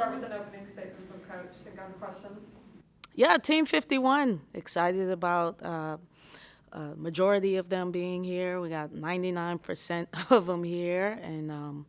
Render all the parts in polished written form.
start with an opening statement from Coach. Think on questions. Yeah, Team 51. Excited about majority of them being here. We got 99% of them here, and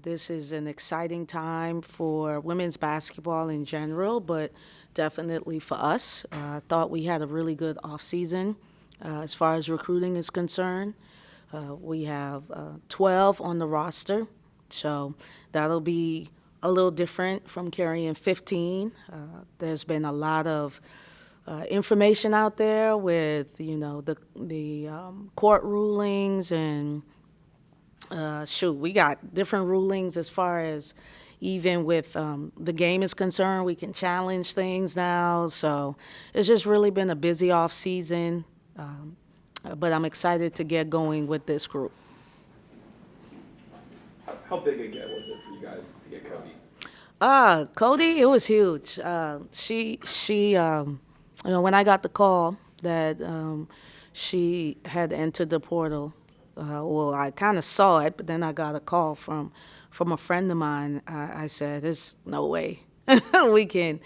this is an exciting time for women's basketball in general, but definitely for us. I thought we had a really good off season as far as recruiting is concerned. We have 12 on the roster, so that'll be a little different from carrying 15. There's been a lot of information out there with the court rulings and we got different rulings as far as even with the game is concerned. We can challenge things now, so it's just really been a busy off season. But I'm excited to get going with this group. How big a get was it for you guys to get Cody? Cody, it was huge. When I got the call that she had entered the portal, well, I kind of saw it, but then I got a call from a friend of mine. I said, "There's no way we can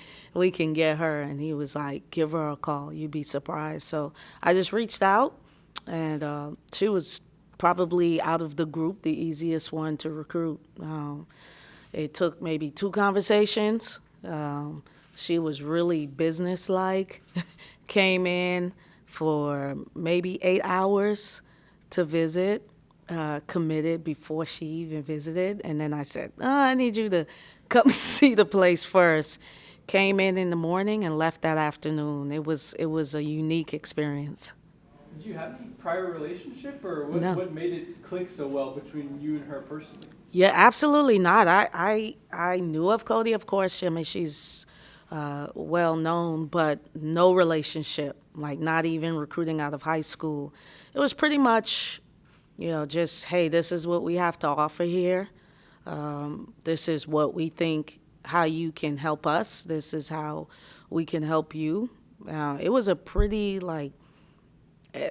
get her," and he was like, "Give her a call. You'd be surprised." So I just reached out, and she was probably out of the group the easiest one to recruit. It took maybe 2 conversations. She was really businesslike, came in for maybe 8 hours to visit, committed before she even visited. And then I said, I need you to come see the place first. Came in the morning and left that afternoon. It was a unique experience. Did you have any prior relationship, or No. what made it click so well between you and her personally? Yeah, absolutely not. I knew of Cody, of course. I mean, she's well known, but no relationship, like not even recruiting out of high school. It was pretty much, just, hey, this is what we have to offer here. This is what we think, how you can help us. This is how we can help you. It was a pretty,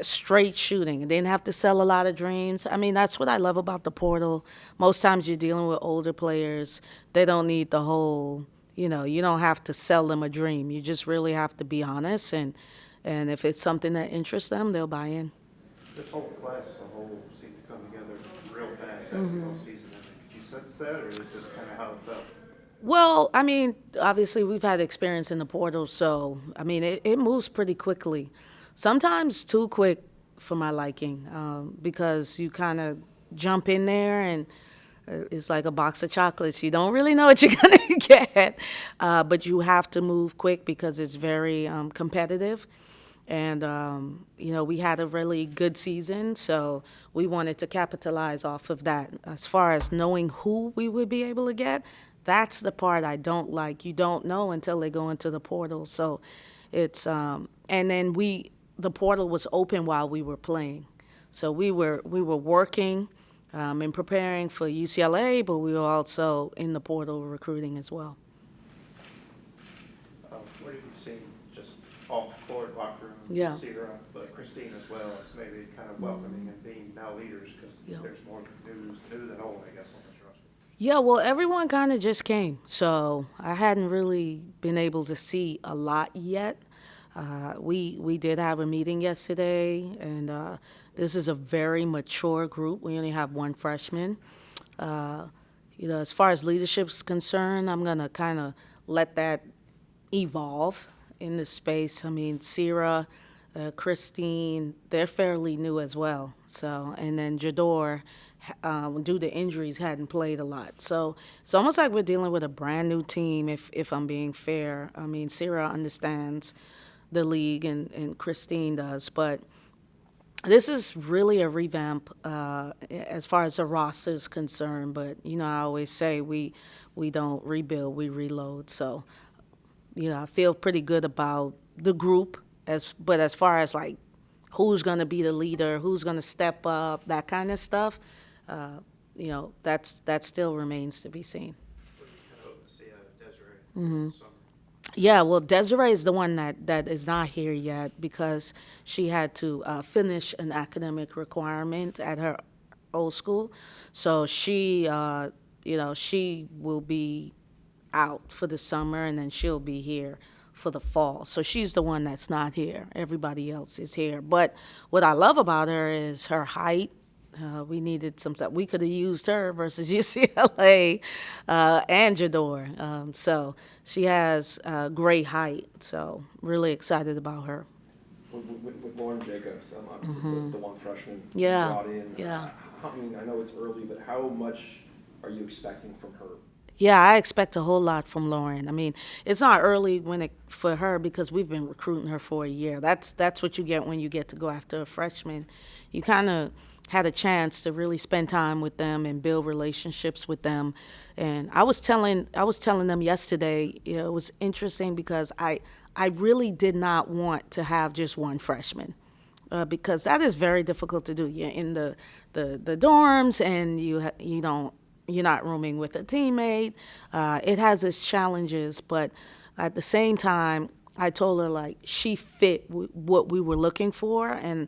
straight shooting. Didn't have to sell a lot of dreams. I mean, that's what I love about the portal. Most times you're dealing with older players. They don't need the whole, you don't have to sell them a dream. You just really have to be honest. And if it's something that interests them, they'll buy in. This whole class as a whole seemed to come together real fast after the whole season. Could you sense that, or is it just kind of how it felt? Well, I mean, obviously we've had experience in the portal, so, I mean, it moves pretty quickly. Sometimes too quick for my liking, because you kind of jump in there and it's like a box of chocolates. You don't really know what you're going to get, but you have to move quick because it's very competitive. And, we had a really good season, so we wanted to capitalize off of that. As far as knowing who we would be able to get, that's the part I don't like. You don't know until they go into the portal. So it's, and then the portal was open while we were playing. So we were working and preparing for UCLA, but we were also in the portal recruiting as well. What have you seen just off the court, locker room, Yeah. Cedar, but Christine as well, maybe kind of welcoming and being now leaders, because Yeah. there's more new than old, I guess, on this roster. Yeah, well, everyone kind of just came, so I hadn't really been able to see a lot yet. We did have a meeting yesterday, and this is a very mature group. We only have 1 freshman. As far as leadership is concerned, I'm gonna kind of let that evolve in the space. I mean, Sierra, Christine, they're fairly new as well. So, and then Jador, due to injuries, hadn't played a lot. So it's almost like we're dealing with a brand new team. If I'm being fair, I mean, Sierra understands the league and Christine does, but this is really a revamp as far as the roster is concerned. But I always say we don't rebuild, we reload. So I feel pretty good about the group. But as far as like who's going to be the leader, who's going to step up, that kind of stuff, that still remains to be seen. What do you kind of hope to see out of Desiree this summer? Yeah, well, Desiree is the one that is not here yet because she had to finish an academic requirement at her old school. So she will be out for the summer, and then she'll be here for the fall. So she's the one that's not here. Everybody else is here. But what I love about her is her height. We needed some stuff. We could have used her versus UCLA and Jador. So she has great height. So really excited about her. With Lauren Jacobs, obviously the one freshman you Yeah, brought in. yeah. I mean, I know it's early, but how much are you expecting from her? Yeah, I expect a whole lot from Lauren. I mean, it's not early for her because we've been recruiting her for a year. That's what you get when you get to go after a freshman. You kind of had a chance to really spend time with them and build relationships with them. And I was telling them yesterday, it was interesting because I really did not want to have just one freshman. Because that is very difficult to do. You're in the dorms, and you're not rooming with a teammate. It has its challenges, but at the same time, I told her like she fit what we were looking for, and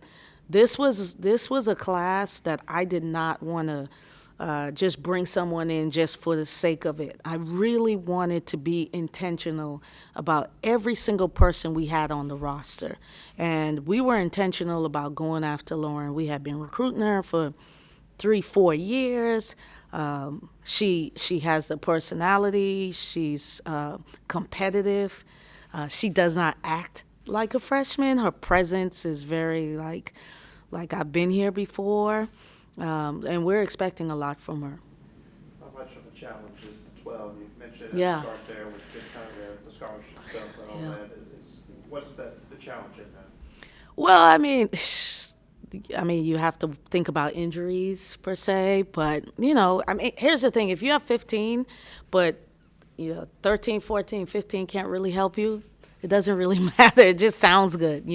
this was a class that I did not want to just bring someone in just for the sake of it. I really wanted to be intentional about every single person we had on the roster. And we were intentional about going after Lauren. We had been recruiting her for 3-4 years. She has the personality. She's competitive. She does not act like a freshman. Her presence is very like I've been here before. And we're expecting a lot from her. How much of a challenge is the 12? You mentioned Yeah. at the start there with just kind of the scholarship stuff and all Yeah. that. What's the challenge in that? Well, I mean, you have to think about injuries per se, but here's the thing: if you have 15, but 13, 14, 15 can't really help you, it doesn't really matter. It just sounds good,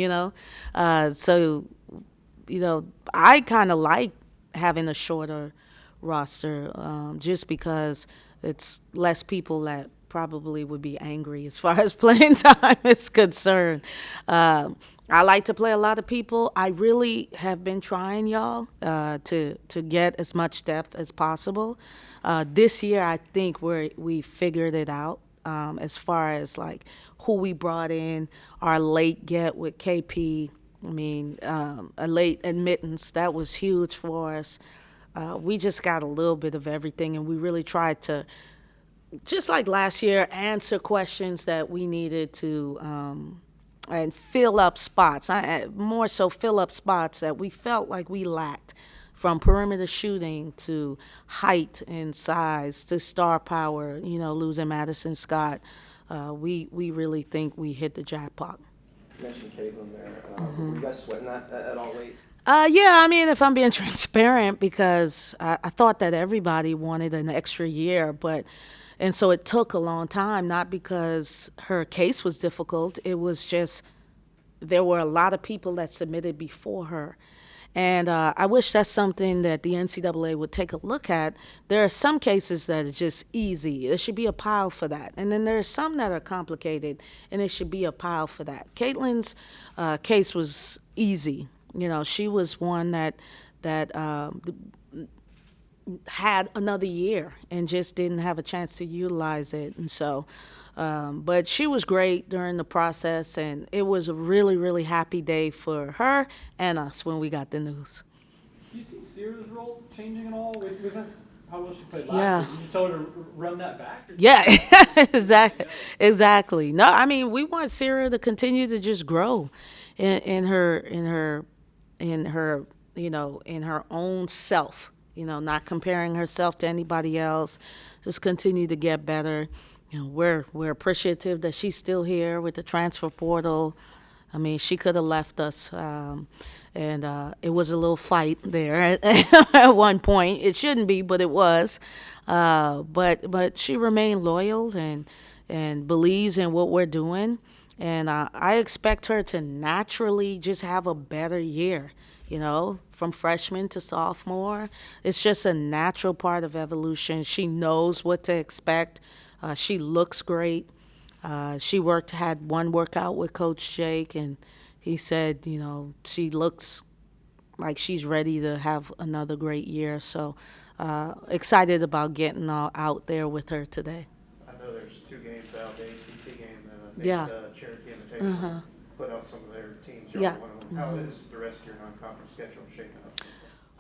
So, I kind of like having a shorter roster, just because it's less people that probably would be angry as far as playing time is concerned. I like to play a lot of people. I really have been trying, y'all, to get as much depth as possible. This year, I think we figured it out, as far as like who we brought in, our late get with KP. I mean, a late admittance, that was huge for us. We just got a little bit of everything, and we really tried to, just like last year, answer questions that we needed to, and fill up spots. More so fill up spots that we felt like we lacked, from perimeter shooting to height and size to star power, losing Madison Scott. We really think we hit the jackpot. You mentioned Caitlin there. Were you guys sweating that at all late? Yeah, I mean, if I'm being transparent, because I thought that everybody wanted an extra year, and so it took a long time, not because her case was difficult. It was just there were a lot of people that submitted before her. And I wish that's something that the NCAA would take a look at. There are some cases that are just easy. There should be a pile for that. And then there are some that are complicated, and there should be a pile for that. Caitlin's case was easy. She was one that had another year and just didn't have a chance to utilize it. And so, but she was great during the process, and it was a really, really happy day for her and us when we got the news. Do you see Sierra's role changing at all with us? How well she played last Yeah. year? Did you tell her to run that back? Or Yeah, exactly. No, I mean, we want Sierra to continue to just grow in her own self. Not comparing herself to anybody else. Just continue to get better. We're appreciative that she's still here with the transfer portal. I mean, she could have left us, and it was a little fight there at one point. It shouldn't be, but it was. But she remained loyal and believes in what we're doing, and I expect her to naturally just have a better year. From freshman to sophomore, it's just a natural part of evolution. She knows what to expect. She looks great. She had one workout with Coach Jake, and he said, she looks like she's ready to have another great year. So excited about getting out there with her today. I know there's 2 games out, the ACC game, and I think Yeah. Cherokee Invitational Uh-huh. put out some of their teams. Yeah. Y'all one of them. How is the rest of your non-conference schedule shaping up?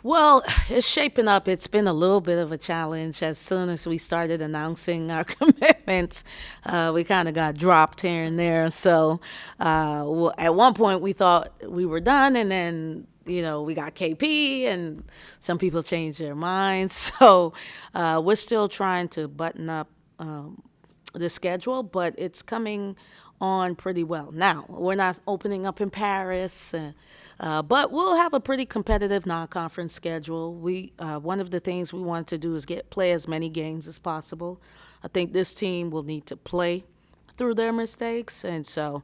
Well, it's shaping up. It's been a little bit of a challenge. As soon as we started announcing our commitments, we kind of got dropped here and there. So at one point we thought we were done, and then we got KP, and some people changed their minds. So we're still trying to button up the schedule, but it's coming on pretty well. Now, we're not opening up in Paris, but we'll have a pretty competitive non-conference schedule. One of the things we want to do is play as many games as possible. I think this team will need to play through their mistakes, and so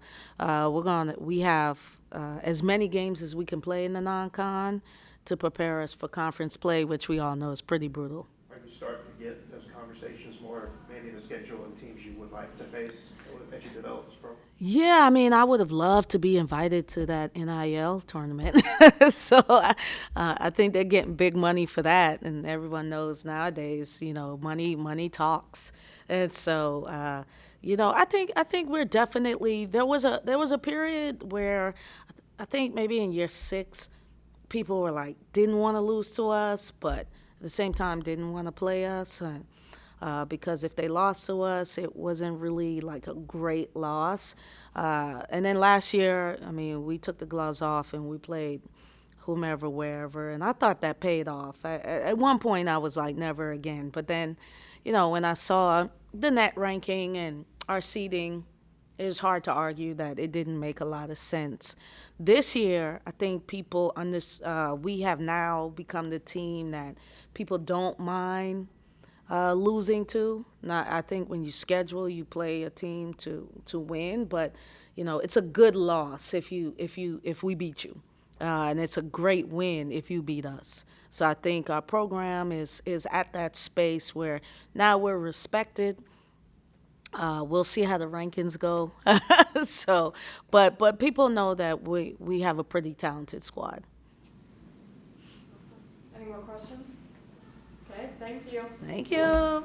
we have as many games as we can play in the non-con to prepare us for conference play, which we all know is pretty brutal. Are you starting to get those conversations more, maybe the schedule and teams you would like to face as you develop this program? Yeah, I mean, I would have loved to be invited to that NIL tournament. So I think they're getting big money for that, and everyone knows nowadays, money talks. And so, I think we're definitely there was a period where I think maybe in year 6, people were like didn't want to lose to us, but at the same time didn't want to play us. Because if they lost to us, it wasn't really like a great loss. And then last year, I mean, we took the gloves off and we played whomever, wherever, and I thought that paid off. At one point, I was like, never again. But then, when I saw the net ranking and our seeding, it was hard to argue that it didn't make a lot of sense. This year, I think we have now become the team that people don't mind losing to. Now, I think when you schedule, you play a team to win, but it's a good loss if we beat you, and it's a great win if you beat us. So I think our program is at that space where now we're respected. We'll see how the rankings go. So, but people know that we have a pretty talented squad. Any more questions? Okay, thank you. Thank you.